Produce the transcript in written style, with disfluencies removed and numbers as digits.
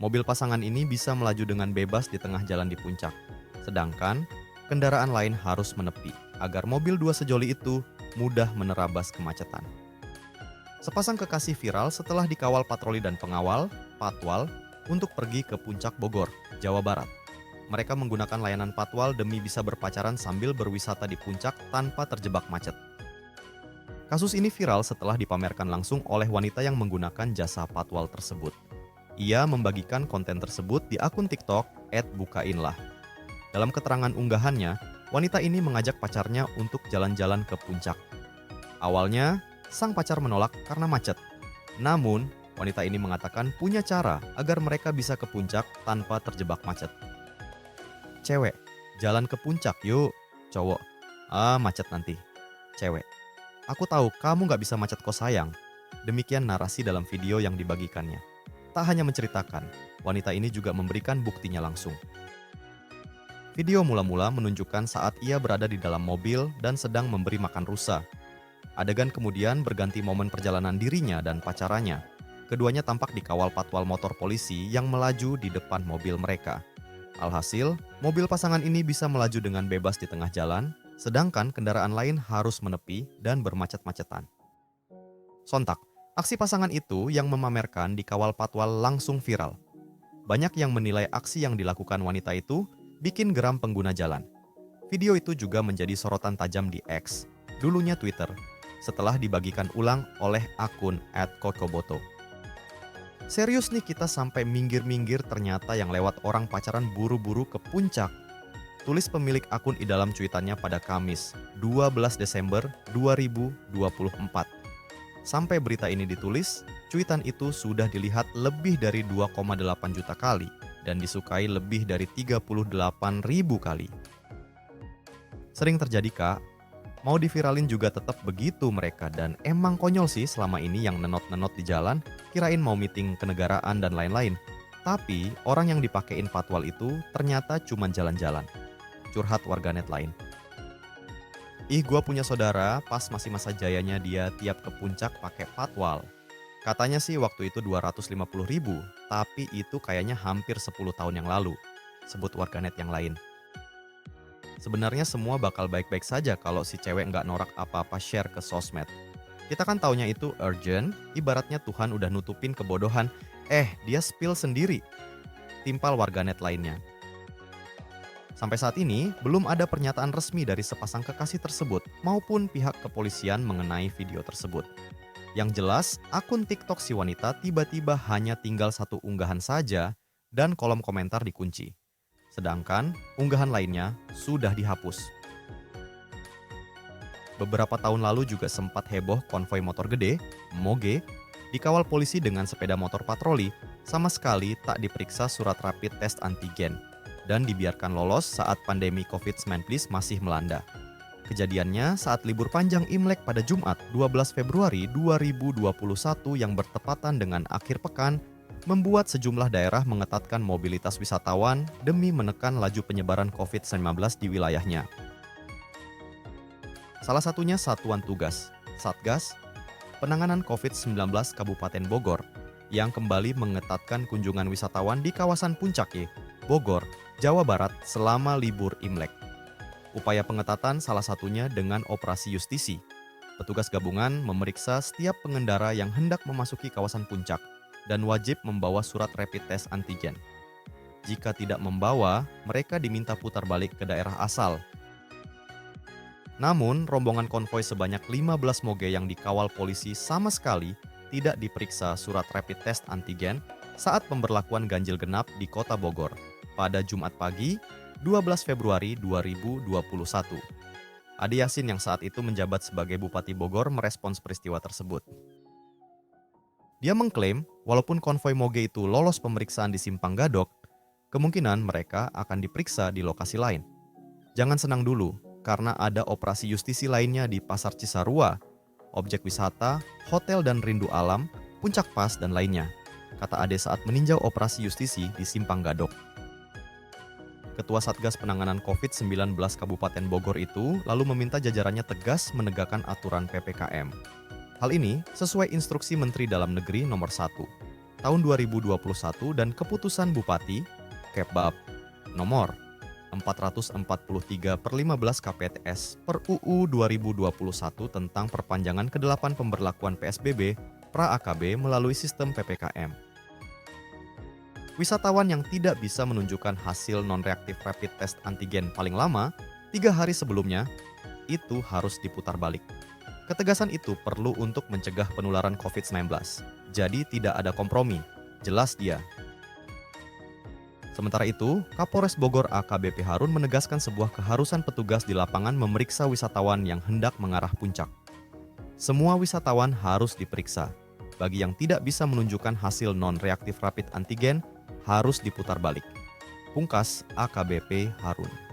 Mobil pasangan ini bisa melaju dengan bebas di tengah jalan di puncak. Sedangkan, kendaraan lain harus menepi agar mobil dua sejoli itu mudah menerabas kemacetan. Sepasang kekasih viral setelah dikawal patroli dan pengawal, patwal, untuk pergi ke Puncak Bogor, Jawa Barat. Mereka menggunakan layanan patwal demi bisa berpacaran sambil berwisata di puncak tanpa terjebak macet. Kasus ini viral setelah dipamerkan langsung oleh wanita yang menggunakan jasa patwal tersebut. Ia membagikan konten tersebut di akun TikTok @bukainlah. Dalam keterangan unggahannya, wanita ini mengajak pacarnya untuk jalan-jalan ke puncak. Awalnya, sang pacar menolak karena macet. Namun, wanita ini mengatakan punya cara agar mereka bisa ke puncak tanpa terjebak macet. Cewek, jalan ke puncak yuk. Cowok, macet nanti. Cewek, aku tahu kamu gak bisa macet kok sayang. Demikian narasi dalam video yang dibagikannya. Tak hanya menceritakan, wanita ini juga memberikan buktinya langsung. Video mula-mula menunjukkan saat ia berada di dalam mobil dan sedang memberi makan rusa. Adegan kemudian berganti momen perjalanan dirinya dan pacarannya. Keduanya tampak dikawal patwal motor polisi yang melaju di depan mobil mereka. Alhasil, mobil pasangan ini bisa melaju dengan bebas di tengah jalan, sedangkan kendaraan lain harus menepi dan bermacet-macetan. Sontak, aksi pasangan itu yang memamerkan dikawal patwal langsung viral. Banyak yang menilai aksi yang dilakukan wanita itu bikin geram pengguna jalan. Video itu juga menjadi sorotan tajam di X, dulunya Twitter, setelah dibagikan ulang oleh akun @kokoboto. Serius nih kita sampai minggir-minggir ternyata yang lewat orang pacaran buru-buru ke puncak. Tulis pemilik akun di dalam cuitannya pada Kamis, 12 Desember 2024. Sampai berita ini ditulis, cuitan itu sudah dilihat lebih dari 2,8 juta kali dan disukai lebih dari 38.000 kali. Sering terjadi kak, mau diviralin juga tetap begitu mereka dan emang konyol sih selama ini yang nenot-nenot di jalan, kirain mau meeting kenegaraan dan lain-lain. Tapi orang yang dipakein patwal itu ternyata cuma jalan-jalan. Curhat warganet lain. Ih gua punya saudara pas masih masa jayanya dia tiap ke puncak pakai patwal. Katanya sih waktu itu 250.000, tapi itu kayaknya hampir 10 tahun yang lalu, sebut warganet yang lain. Sebenarnya semua bakal baik-baik saja kalau si cewek nggak norak apa-apa share ke sosmed. Kita kan taunya itu urgent, ibaratnya Tuhan udah nutupin kebodohan, dia spill sendiri. Timpal warganet lainnya. Sampai saat ini, belum ada pernyataan resmi dari sepasang kekasih tersebut maupun pihak kepolisian mengenai video tersebut. Yang jelas, akun TikTok si wanita tiba-tiba hanya tinggal satu unggahan saja dan kolom komentar dikunci. Sedangkan unggahan lainnya sudah dihapus. Beberapa tahun lalu juga sempat heboh konvoi motor gede, MOGE, dikawal polisi dengan sepeda motor patroli, sama sekali tak diperiksa surat rapid test antigen, dan dibiarkan lolos saat pandemi COVID-19 masih melanda. Kejadiannya saat libur panjang Imlek pada Jumat 12 Februari 2021 yang bertepatan dengan akhir pekan, membuat sejumlah daerah mengetatkan mobilitas wisatawan demi menekan laju penyebaran COVID-19 di wilayahnya. Salah satunya Satuan Tugas, Satgas, Penanganan COVID-19 Kabupaten Bogor, yang kembali mengetatkan kunjungan wisatawan di kawasan Puncak Y, Bogor, Jawa Barat selama libur Imlek. Upaya pengetatan salah satunya dengan operasi justisi. Petugas gabungan memeriksa setiap pengendara yang hendak memasuki kawasan puncak dan wajib membawa surat rapid test antigen. Jika tidak membawa, mereka diminta putar balik ke daerah asal. Namun, rombongan konvoi sebanyak 15 moge yang dikawal polisi sama sekali tidak diperiksa surat rapid test antigen saat pemberlakuan ganjil genap di Kota Bogor pada Jumat pagi 12 Februari 2021. Ade Yasin yang saat itu menjabat sebagai Bupati Bogor merespons peristiwa tersebut. Dia mengklaim walaupun konvoi moge itu lolos pemeriksaan di Simpang Gadok, kemungkinan mereka akan diperiksa di lokasi lain. Jangan senang dulu, karena ada operasi justisi lainnya di Pasar Cisarua, objek wisata, hotel dan rindu alam, Puncak Pas dan lainnya, kata Ade saat meninjau operasi justisi di Simpang Gadok. Ketua Satgas Penanganan COVID-19 Kabupaten Bogor itu lalu meminta jajarannya tegas menegakkan aturan PPKM. Hal ini sesuai instruksi Menteri Dalam Negeri nomor 1. tahun 2021 dan Keputusan Bupati Kepbab nomor 443 per 15 KPTS per UU 2021 tentang perpanjangan ke-8 pemberlakuan PSBB pra-AKB melalui sistem PPKM. Wisatawan yang tidak bisa menunjukkan hasil non-reaktif rapid test antigen paling lama 3 hari sebelumnya, itu harus diputar balik. Ketegasan itu perlu untuk mencegah penularan COVID-19. Jadi tidak ada kompromi, jelas dia. Sementara itu, Kapolres Bogor AKBP Harun menegaskan sebuah keharusan petugas di lapangan memeriksa wisatawan yang hendak mengarah puncak. Semua wisatawan harus diperiksa. Bagi yang tidak bisa menunjukkan hasil non-reaktif rapid antigen, harus diputar balik. Pungkas AKBP Harun.